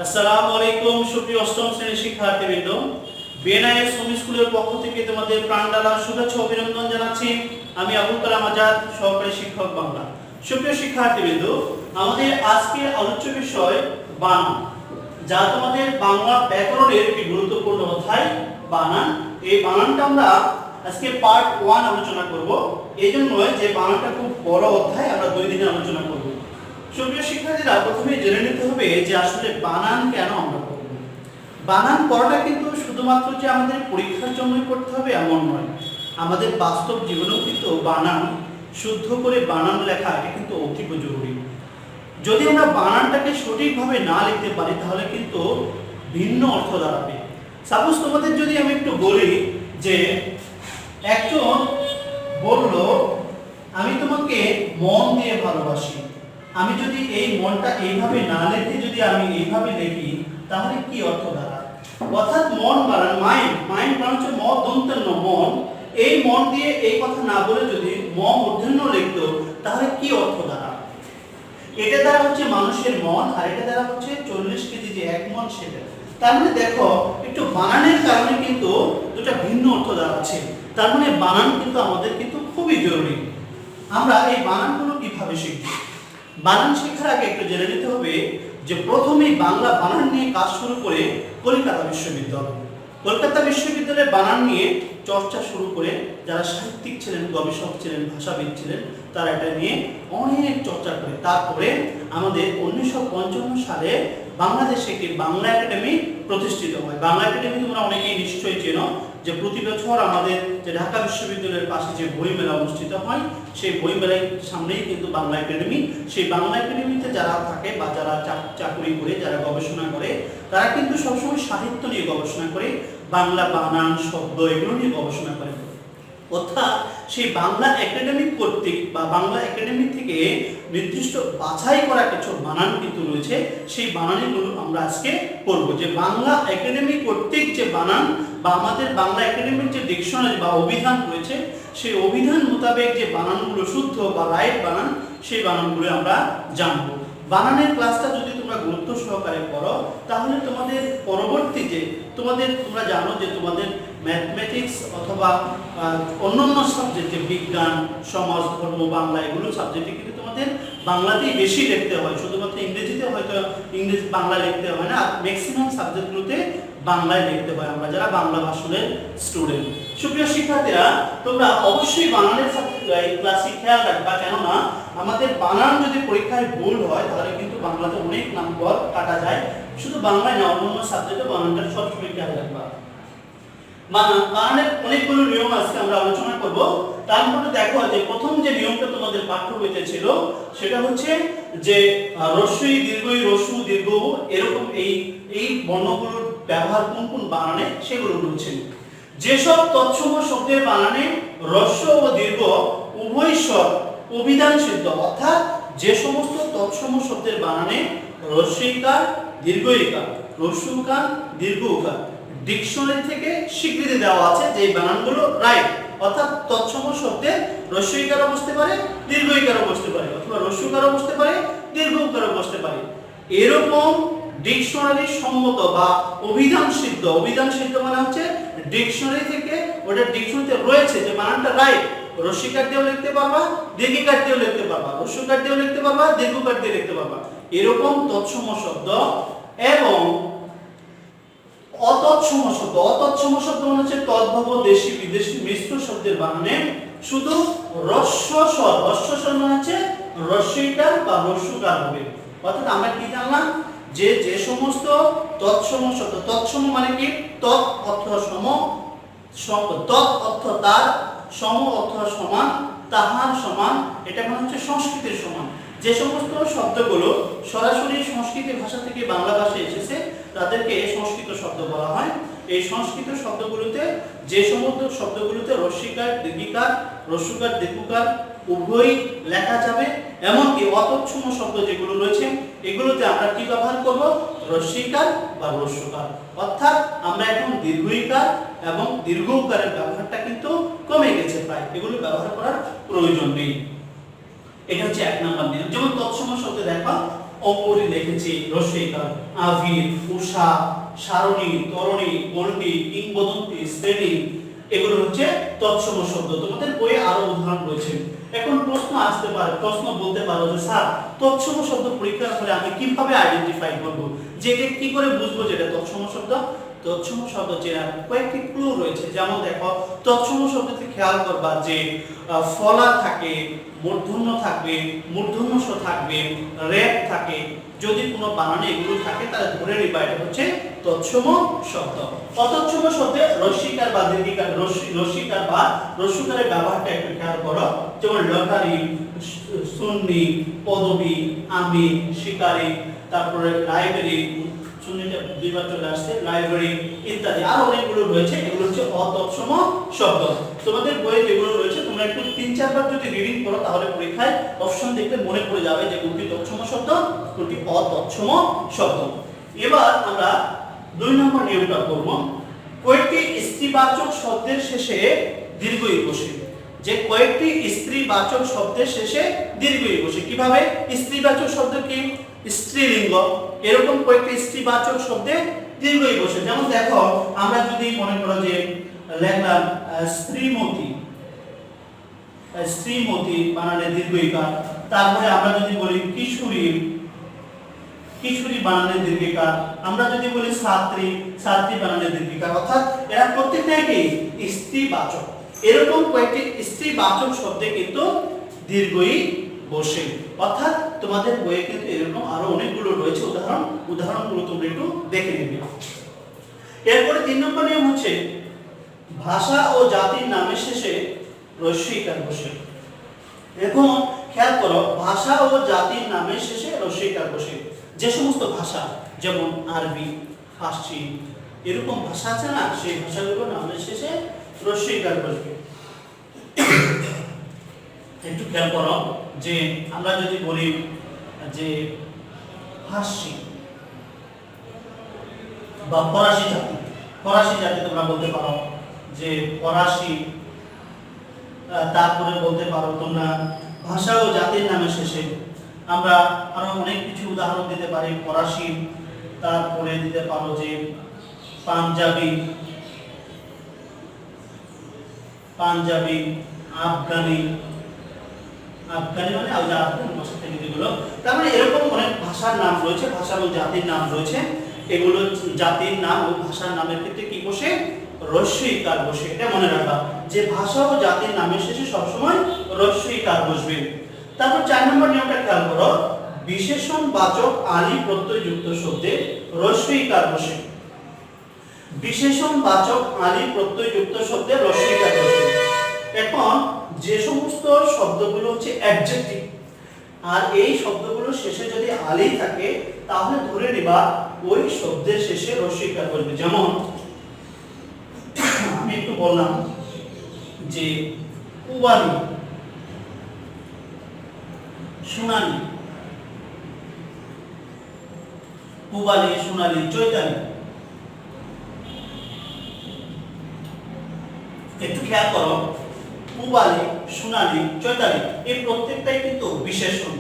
আসসালামু আলাইকুম সুপ্রিয় অষ্টম শ্রেণীর শিক্ষার্থীবৃন্দ, বিএনআইএস হোম স্কুলের পক্ষ থেকে তোমাদের প্রাণঢালা শুভেচ্ছা অভিনন্দন জানাচ্ছি। আমি আবুল কালাম আজাদ, সহকারী শিক্ষক বাংলা। সুপ্রিয় শিক্ষার্থীবৃন্দ, আমাদের আজকের আলোচ্য বিষয় বানান, যা তোমাদের বাংলা ব্যাকরণের একটি গুরুত্বপূর্ণ অধ্যায় বানান। এই বানানটা আমরা আজকে পার্ট 1 আলোচনা করব। এই জন্য যে বানানটা খুব বড় অধ্যায়, আমরা 2 দিনে আলোচনা করব। সুপ্রিয় শিক্ষার্থীরা, প্রথমে জেনে নিতে হবে যে আসলে বানান কেন আমরা করব। বানান করাটা কিন্তু শুধুমাত্র যে আমাদের পরীক্ষার জন্যই করতে হবে এমন নয়, আমাদের বাস্তব জীবনেও কিন্তু বানান শুদ্ধ করে বানান লেখা এটা কিন্তু অতীব জরুরি। যদি আমরা বানানটাকে সঠিকভাবে না লিখতে পারি তাহলে কিন্তু ভিন্ন অর্থ দাঁড়াবে। সাপোজ তোমাদের যদি আমি একটু বলি যে একজন বলল আমি তোমাকে মন দিয়ে ভালোবাসি, আমি যদি এই মনটা এইভাবে না লিখে যদি আমি এইভাবে লিখি তাহলে কি অর্থ দাঁড়ায়? অর্থাৎ মন বানান মাইন্ড, মাইন্ড মানে হচ্ছে ম দন্তের মন, এই মন দিয়ে এই কথা না বলে যদি ম মূর্ধন্য লিখতো তাহলে কি অর্থ দাঁড়ায়? এটা দ্বারা হচ্ছে মানুষের মন, আর এটা দ্বারা হচ্ছে 40 কেজি যে এক মন সেটা। তার মানে দেখো একটু বানানের কারণে কিন্তু দুটো ভিন্ন অর্থ দাঁড়াচ্ছে। তার মানে বানান কিন্তু আমাদের কিন্তু খুবই জরুরি। আমরা এই বানানগুলো কিভাবে শিখব? বানান শেখার আগে একটু জেনে নিতে হবে যে প্রথমেই বাংলা বানান নিয়ে কাজ শুরু করে কলকাতা বিশ্ববিদ্যালয়। কলকাতা বিশ্ববিদ্যালয়ে বানান নিয়ে চর্চা শুরু করে যারা সাহিত্যিক ছিলেন, গবেষক ছিলেন, ভাষাবিদ ছিলেন, তারা এটা নিয়ে অনেক চর্চা করে তারপরে আমাদের 1955 সালে বাংলাদেশে একটি বাংলা একাডেমি প্রতিষ্ঠিত হয়। বাংলা একাডেমি তোমরা অনেকেই নিশ্চয়ই চেনো, যে প্রতি বছর আমাদের যে ঢাকা বিশ্ববিদ্যালয়ের পাশে যে বইমেলা অনুষ্ঠিত হয়, সেই বইমেলার সামনেই কিন্তু বাংলা একাডেমি। সেই বাংলা একাডেমিতে যারা থাকে বা যারা চাকরি করে, যারা গবেষণা করে, তারা কিন্তু সবসময় সাহিত্য নিয়ে গবেষণা করে, বাংলা বানান, শব্দ এগুলো নিয়ে গবেষণা করে। অর্থাৎ সেই বাংলা একাডেমি কর্তৃক বা বাংলা একাডেমি থেকে নির্দিষ্ট বাছাই করা কিছু বানান কিন্তু রয়েছে। সেই বানানগুলো আমরা আজকে পড়ব। যে বাংলা একাডেমি কর্তৃক যে বানান বা আমাদের বাংলা একাডেমির যে ডিকশনারি বা অভিধান রয়েছে, সেই অভিধান মোতাবেক যে বানানগুলো শুদ্ধ বা রাইট বানান, সেই বানানগুলো আমরা জানব। বানানের ক্লাসটা যদি তোমরা গুরুত্ব সহকারে করো তাহলে তোমাদের পরবর্তী যে তোমরা জানো যে তোমাদের ম্যাথমেটিক্স অথবা অন্যান্য সাবজেক্টে বিজ্ঞান, সমাজ, ধর্ম, বাংলা এগুলো সাবজেক্টে কিন্তু তোমাদের বাংলাতেই বেশি লিখতে হয়। শুধুমাত্র ইংরেজিতে হয়তো বাংলা লিখতে হয় না, ম্যাক্সিমাম সাবজেক্টগুলোতে বাংলায় লিখতে হয় আমরা যারা বাংলা ভাষণের স্টুডেন্ট। সুপ্রিয় শিক্ষার্থীরা, তোমরা অবশ্যই বানানের ক্লাসে খেয়াল রাখবা, কেননা আমাদের বানান যদি পরীক্ষায় ভুল হয় তাহলে কিন্তু বাংলাতে অনেক নাম্বার কাটা যায়। শুধু বাংলায় না, অন্যান্য সাবজেক্টে বানানটা সবসময় খেয়াল রাখবা। বানানের অনেকগুলো নিয়ম আজকে আমরা আলোচনা করব। তার মধ্যে দেখো যে প্রথম যে নিয়মটা তোমাদের পাঠ্য বইতে ছিল সেটা হচ্ছে যে রস্যই দীর্ঘই, রস্যু দীর্ঘ, এরকম এই বর্ণগুলোর ব্যবহার কোন কোন বানানে সেগুলো বলছেন। যেসব তৎসম শব্দের বানানে রস্য ও দীর্ঘ উভয় স্বর অভিধান সিদ্ধ, অর্থাৎ যে সমস্ত তৎসম শব্দের বানানে রস্যইকার, দীর্ঘইকার, রস্যুকার, দীর্ঘউকার ডিকশনারি থেকে স্বীকৃতি দেওয়া আছে যে বানানগুলো রাইট, অর্থাৎ তৎসম শব্দে রস্যইকারও বসতে পারে, দীর্ঘইকারও বসতে পারে, অথবা রস্যুকারও বসতে পারে, দীর্ঘউকারও বসতে পারে। এরকম ডিকশনারি সম্মত বা অভিধান সিদ্ধ, অভিধান সিদ্ধ মানে হচ্ছে ডিকশনারি থেকে, ওটা ডিকশনারিতে রয়েছে যে বানানটা রাইট, রস্যইকার দিয়েও লিখতে পারবা, দীর্ঘিকার দিয়েও লিখতে পারবা, রস্যুকার দিয়েও লিখতে পারবা, দীর্ঘকার দিয়ে লিখতে পারবা, এরকম তৎসম শব্দ এবং অতৎসম শব্দ। অতৎসম শব্দ মানে হচ্ছে তদ্ভব, দেশি, বিদেশি মিশ্র শব্দের বানানে শুধু রস্য স্বর, রস্য স্বর মানে হচ্ছে রস্যইকার বা রস্যুকার হবে। অর্থাৎ আমরা কি জানলাম যে যে সমস্ত তৎসম শব্দ, তৎসম মানে কি তৎ অর্থ সম, তৎ অর্থ তার, সম অর্থ সমান, তাহার সমান, এটা মানে হচ্ছে সংস্কৃতির সমান। যে সমস্ত শব্দগুলো সরাসরি সংস্কৃত ভাষা থেকে বাংলা ভাষায় এসেছে তাদেরকে সংস্কৃত শব্দ বলা হয়। এই সংস্কৃত শব্দগুলোতে যে সমস্ত শব্দগুলোতে রস্যইকার, দীর্ঘিকার, রস্যুকার, দীর্ঘকার উভয়ই লেখা যাবে, এমনকি অতৎসম শব্দ যেগুলো রয়েছে এগুলোতে আমরা কি ব্যবহার করব? রস্যইকার বা রস্যুকার। অর্থাৎ আমরা এখন দীর্ঘইকার এবং দীর্ঘউকারের ব্যবহারটা কিন্তু কমে গেছে, প্রায় এগুলো ব্যবহার করার প্রয়োজন নেই। এটা হচ্ছে এক নাম্বার নিয়ম। যেমন তৎসম শব্দে দেখো অঙ্গুরি লিখেছি রস্যইকার, আবির, উষা, সারণী, তরণী, গণ্ডি, কিংবদন্তি, শ্রেণী, এগুলো হচ্ছে তৎসম শব্দ। তোমাদের বইয়ে আরো উদাহরণ রয়েছে। এখন প্রশ্ন আসতে পারে, প্রশ্ন বলতে পারো যে স্যার তৎসম শব্দ পরীক্ষার হলে আমি কিভাবে আইডেন্টিফাই করব, যে এটা কি করে বুঝবো যে এটা তৎসম শব্দ? তৎসম শব্দ চেনার কয়েকটি ক্লু রয়েছে। যেমন দেখো, তৎসম শব্দতে খেয়াল করবা যে ফলা থাকে, মূর্ধন্য থাকবে, মূর্ধন্য ষ থাকবে, রেপ থাকে। যদি কোনো বানানে এগুলো থাকে তাহলে ধরে নিবা এটা হচ্ছে তৎসম শব্দ। অতৎসম শব্দে রস্যইকার বা দীর্ঘিকার, রস্যইকার বা রস্যকারের ব্যবহারটা একটু খেয়াল করো। যেমন লটারি, সুন্নি, পদবী, আমি, শিকারী, তারপরে লাইব্রেরি, সুন্নিটা দুইবার চলে আসছে, লাইব্রেরি ইত্যাদি আরো অনেকগুলো রয়েছে। এগুলো হচ্ছে অতৎসম শব্দ। তোমাদের বইয়ে যেগুলো রয়েছে তোমরা একটু 3-4 বার যদি রিডিং করো তাহলে পরীক্ষায় অপশন দেখলে মনে পড়ে যাবে যে কোনটি তৎসম শব্দ, কোনটি অতৎসম শব্দ। এবার আমরা 2 নম্বর নিয়মটা করব। কয়েকটি স্ত্রীবাচক শব্দের শেষে দীর্ঘ ই বসে। যে কয়েকটি স্ত্রীবাচক শব্দের শেষে দীর্ঘ ই বসে। কিভাবে? স্ত্রীবাচক শব্দ কি? স্ত্রীলিঙ্গ, এরকম কয়েকটি স্ত্রীবাচক শব্দে দীর্ঘ ই বসে। যেমন দেখো, আমরা যদি মনে করো যে লিখলাম শ্রীমতী, শ্রীমতী বানানে দীর্ঘ ইকার। তারপরে আমরা যদি বলি কিশোরী, কিশোরী বানানে দীর্ঘ ইকার। আমরা যদি বলি ছাত্রী, ছাত্রী বানানে দীর্ঘ ইকার। অর্থাৎ এরা প্রত্যেকটাই কি স্ত্রীবাচক। এরকম কয়েকটি স্ত্রীবাচক শব্দে কিন্তু দীর্ঘ ই বসে। অর্থাৎ তোমাদের বইয়ে কিন্তু এরকম আরো অনেকগুলো রয়েছে উদাহরণগুলো তোমরা একটু দেখে নেবে। এরপরে 3 নম্বর নিয়ম হচ্ছে ভাষা ও জাতির নামের শেষে রস্যইকার বসে। এখন খেয়াল করো, ভাষা ও জাতির নামের শেষে রস্যইকার বসে। যে সমস্ত ভাষা, যেমন আরবি, ফার্সি, এরকম ভাষা আছে না, সেই ভাষাগুলোর নামের শেষে রস্যইকার বসবে। একটু খেয়াল করো যে আমরা যদি বলি যে ফার্সি বা ফরাসি জাতি, ফরাসি জাতি তোমরা বলতে পারো যে ফরাসি। তারপরে বলতে পারো তোমরা ভাষা ও জাতির নামের শেষে। আমরা আরো অনেক কিছু উদাহরণ দিতে পারি। ফরাসি, তারপরে দিতে পারো যে পাঞ্জাবি, পাঞ্জাবি, আফগানি, আফগানি মানে আফগান ভাষা থেকে যেগুলো। তার মানে এরকম অনেক ভাষার নাম রয়েছে, ভাষা ও জাতির নাম রয়েছে। এগুলো জাতির নাম ও ভাষার নামের ক্ষেত্রে কি বসে? রস্যইকার বসে। এটা মনে রাখবা যে ভাষা ও জাতির নামের শেষে সবসময় রস্যইকার বসবে। তারপর 4 নম্বর নিয়মটা খেয়াল করো, বিশেষণবাচক আলি প্রত্যয় যুক্ত শব্দে রস্যইকার বসে। বিশেষণবাচক আলি প্রত্যয় যুক্ত শব্দে রস্যইকার বসে। এখন যে সমস্ত শব্দগুলো হচ্ছে অ্যাডজেক্টিভ, আর এই শব্দগুলোর শেষে যদি আলি থাকে তাহলে ধরে নিবা ওই শব্দের শেষে রস্যইকার বসবে। যেমন আমি একটু বললাম যে পুবালি, সোনালী, পুবালি, সোনালী, চৈতালি। একটু খেয়াল করো, পুবালি, সোনালী, চৈতালি এই প্রত্যেকটাই কিন্তু বিশেষণ।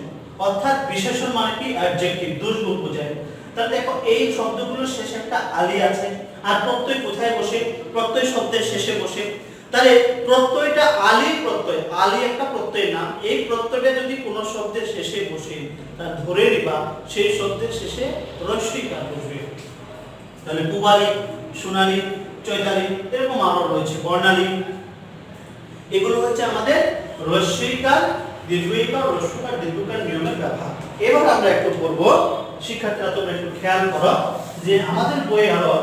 অর্থাৎ বিশেষণ মানে কি? অ্যাডজেক্টিভ, দুর্গুণ বোঝায়। তাহলে দেখো এই শব্দগুলোর শেষে একটা আলি আছে, আর প্রত্যয় কোথায় বসে? প্রত্যয় শব্দের শেষে বসে। তাহলে প্রত্যয়টা আলি প্রত্যয়, আলি একটা প্রত্যয় নাম। এই প্রত্যয়টা যদি কোনো শব্দের শেষে বসে তাহলে ধরে নিবা সেই শব্দের শেষে রস্যইকার বসবে। তাহলে পুবালি, সোনালী, চৈতালি, এরকম আরো রয়েছে, বর্ণালী। এগুলো হচ্ছে আমাদের রস্যইকার, দীর্ঘইকার, হ্রস্বইকার, দীর্ঘইকার নিয়মের ব্যবহার। এবার আমরা একটু পড়ব। শিক্ষার্থীরা তোমরা একটু খেয়াল করো যে আমাদের বইয়ে আরো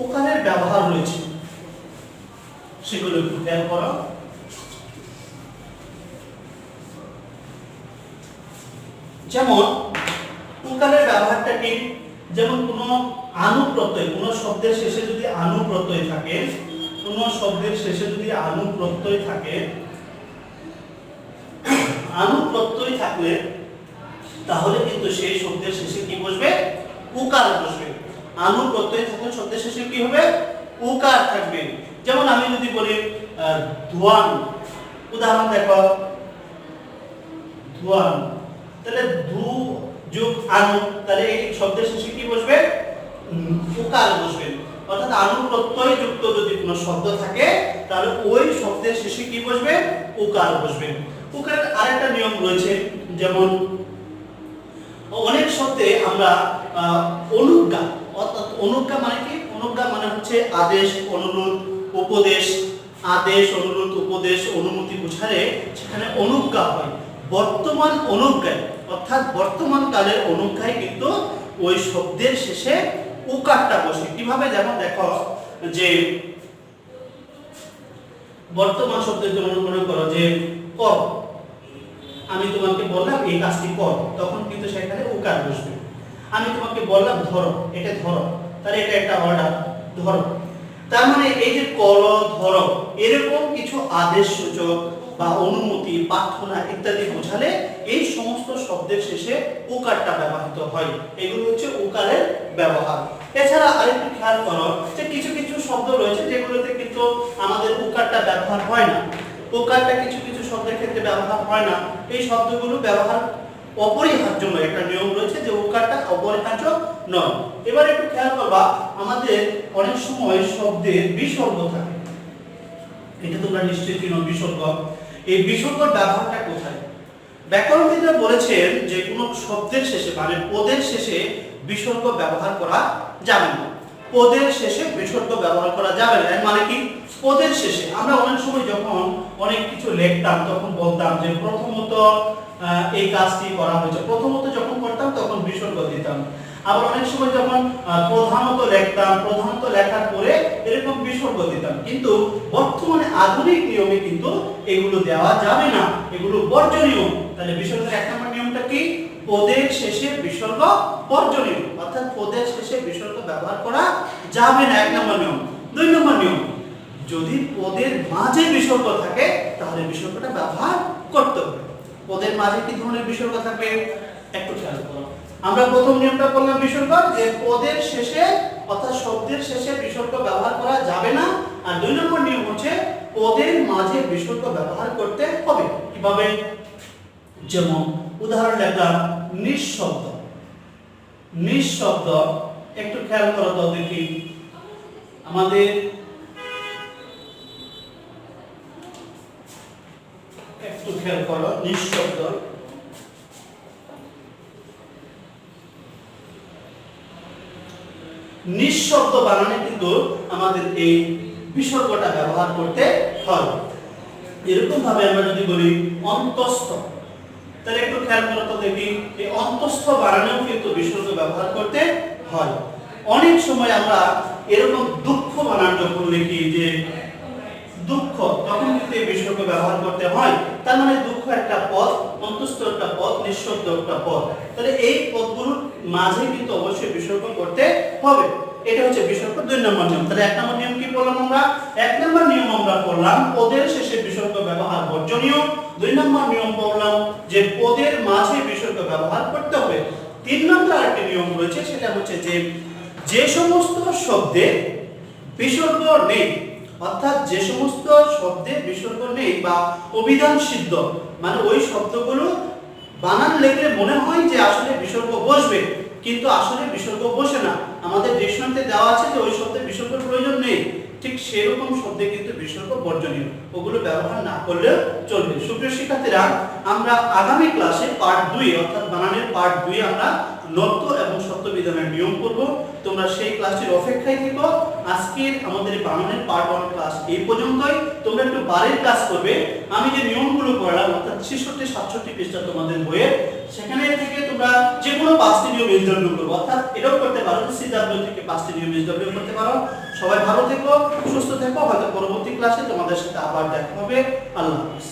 উকারের ব্যবহার রয়েছে, সেগুলো একটু খেয়াল করো। যেমন উকারের ব্যবহারটা কি? যেমন কোনো আনুপ্রত্যয়, কোনো শব্দের শেষে যদি আনুপ্রত্যয় থাকে, কোনো শব্দের শেষে যদি আনুপ্রত্যয় থাকে, আনুপ্রত্যয় থাকলে তাহলে কিন্তু সেই শব্দের শেষে কি বসবে? উকার বসবে। আনুপ্রত্যয় থাকলে শব্দের শেষে কি হবে? উকার থাকবে। যেমন আমি যদি বলি ধোয়ান, উদাহরণ দেখো ধোয়ান, তাহলে ধু যোগ আনু, তাহলে এই শব্দের শেষে কি বসবে? উকার বসবে। অর্থাৎ আনু প্রত্যয় যুক্ত যদি কোনো শব্দ থাকে তাহলে ওই শব্দের শেষে কি বসবে? উকার বসবে। উকারের আরেকটা নিয়ম রয়েছে, যেমন অনেক শব্দে আমরা অনুজ্ঞা, অর্থাৎ অনুজ্ঞা মানে কি? অনুজ্ঞা মানে হচ্ছে আদেশ, অনুরোধ, উপদেশ। আদেশ, অনুরোধ, উপদেশ, অনুমতি বোঝালে সেখানে অনুজ্ঞা হয়। বর্তমান অনুজ্ঞায়, অর্থাৎ বর্তমান কালের অনুজ্ঞায় কিন্তু ওই শব্দের শেষে উকারটা বসে। কিভাবে? যেমন দেখো যে বর্তমান শব্দের জন্য মনে করো যে কর, আমি তোমাকে বললাম এই কাজটি কর, তখন কিন্তু সেখানে উকার বসবে। আমি তোমাকে বললাম ধরো, এটা ধরো, তাহলে এটা একটা অর্ডার, ধরো। তার মানে এই যে করো, ধরো, এরকম কিছু আদেশ সূচক বা অনুমতি, প্রার্থনা ইত্যাদি বোঝালে এই সমস্ত শব্দের শেষে উকারটা ব্যবহৃত হয়। এগুলো হচ্ছে উকারের ব্যবহার। এছাড়া আরেকটু খেয়াল করো যে কিছু কিছু শব্দ রয়েছে যেগুলোতে কিন্তু আমাদের উকারটা ব্যবহার হয় না। উকারটা কিছু কিছু শব্দের ক্ষেত্রে ব্যবহার হয় না। এই শব্দগুলো ব্যবহার অপরিহার্য নয়, একটা নিয়ম রয়েছে যে উকারটা অপরিহার্য নয়। এবার একটু খেয়াল করবা, আমাদের অনেক সময় শব্দের বিসর্গ থাকে, এটা তোমরা নিশ্চয়ই চিনো বিসর্গ। এই বিসর্গের ব্যবহারটা কোথায়? ব্যাকরণবিদরা বলেছেন যে কোনো শব্দের শেষে মানে পদের শেষে বিসর্গ ব্যবহার করা যাবে না। পদের শেষে বিসর্গ ব্যবহার করা যাবে না মানে কি? পদের শেষে আমরা অনেক সময় যখন অনেক কিছু লিখতাম তখন বলতাম যে প্রথমত এই কাজটি করা হয়েছে, প্রথমত যখন করতাম তখন বিসর্গ দিতাম। আবার অনেক সময় যখন প্রধানত লিখতাম, প্রধানত লেখার পরে এরকম বিসর্গ দিতাম। কিন্তু বর্তমানে আধুনিক নিয়মে কিন্তু এগুলো দেওয়া যাবে না, এগুলো বর্জনীয়। তাহলে বিসর্গের এক নম্বর নিয়মটা কি? পদের শেষে বিসর্গ বর্জনীয়, অর্থাৎ পদের শেষে বিসর্গ ব্যবহার করা যাবে না, এক নম্বর নিয়ম। দুই নম্বর নিয়ম, যদি পদের মাঝে বিসর্গ থাকে তাহলে বিসর্গটা ব্যবহার করতে হবে। পদের মাঝে কি ধরনের বিসর্গ থাকবে একটু খেয়াল করো। আমরা প্রথম নিয়মটা বললাম বিসর্গ, যে পদের শেষে অর্থাৎ শব্দের শেষে বিসর্গ ব্যবহার করা যাবে না। আর দুই নম্বর নিয়ম হচ্ছে পদের মাঝে বিসর্গ ব্যবহার করতে হবে। কিভাবে? যেমন উদাহরণ লিখলাম নিঃশব্দ, নিঃশব্দ। একটু খেয়াল করো তো দেখি, আমাদের একটু খেয়াল করো, নিঃশব্দ। নিঃশব্দ বানানে কিন্তু আমাদের এই বিসর্গটা ব্যবহার করতে হয়। এরকম ভাবে আমরা যদি বলি অন্তস্থ, তাহলে একটু খেয়াল করো তো দেখি, এই অন্তস্থ বানানেও কিন্তু বিসর্গ ব্যবহার করতে হয়। অনেক সময় আমরা এরকম দুঃখ বানান যখন লিখি যে দুঃখ, তখন কিন্তু এই বিসর্গ ব্যবহার করতে হয়। তার মানে দুঃখ একটা পদ, অন্তস্থ একটা পদ, নিঃশব্দ একটা পদ। তাহলে এই পদগুলোর মাঝে কিন্তু অবশ্যই বিসর্গ করতে হবে। এটা হচ্ছে বিসর্গ দুই নম্বর নিয়ম। তাহলে এক নম্বর নিয়ম কি বললাম আমরা? এক নম্বর নিয়ম আমরা পড়লাম পদের শেষে বিসর্গ ব্যবহার বর্জনীয়। দুই নম্বর নিয়ম পড়লাম যে পদের মাঝে বিসর্গ ব্যবহার করতে হবে। তিন নম্বর আরেকটি নিয়ম রয়েছে, সেটা হচ্ছে যে সমস্ত শব্দে বিসর্গ নেই, অর্থাৎ যে সমস্ত শব্দে বিসর্গ নেই বা অভিধান সিদ্ধ, মানে ওই শব্দগুলো বানান লিখলে মনে হয় যে আসলে বিসর্গ বসবে, কিন্তু আসলে বিসর্গ বসে না। আমাদের ডিকশনারিতে দেওয়া আছে যে ওই শব্দে বিসর্গের প্রয়োজন নেই, ঠিক সেরকম শব্দে কিন্তু বিসর্গ বর্জনীয়, ওগুলো ব্যবহার না করলেও চলবে। সুপ্রিয় শিক্ষার্থীরা, আমরা আগামী ক্লাসে পার্ট 2 অর্থাৎ বানানের পার্ট 2 আমরা নত্য এবং সত্য বিধানের নিয়ম করব। তোমরা সেই ক্লাসের অপেক্ষায় থেকো। আজকের আমাদের বানানের পার্ট 1 ক্লাস এই পর্যন্তই। তোমরা একটু বাড়ির ক্লাস করবে। আমি যে নিয়মগুলো পড়ালাম অর্থাৎ 66-67 পৃষ্ঠা তোমাদের বইয়ের, সেখানে থেকে তোমরা যে কোনো 5টি নিয়ম এসডব্লিউ করবে, অর্থাৎ এটাও করতে পারো সিডব্লিউ থেকে 5টি নিয়ম এসডব্লিউ করতে পারো। সবাই ভালো থেকো, সুস্থ থেকো। হয়তো পরবর্তী ক্লাসে তোমাদের সাথে আবার দেখা হবে। আল্লাহ হাফেজ।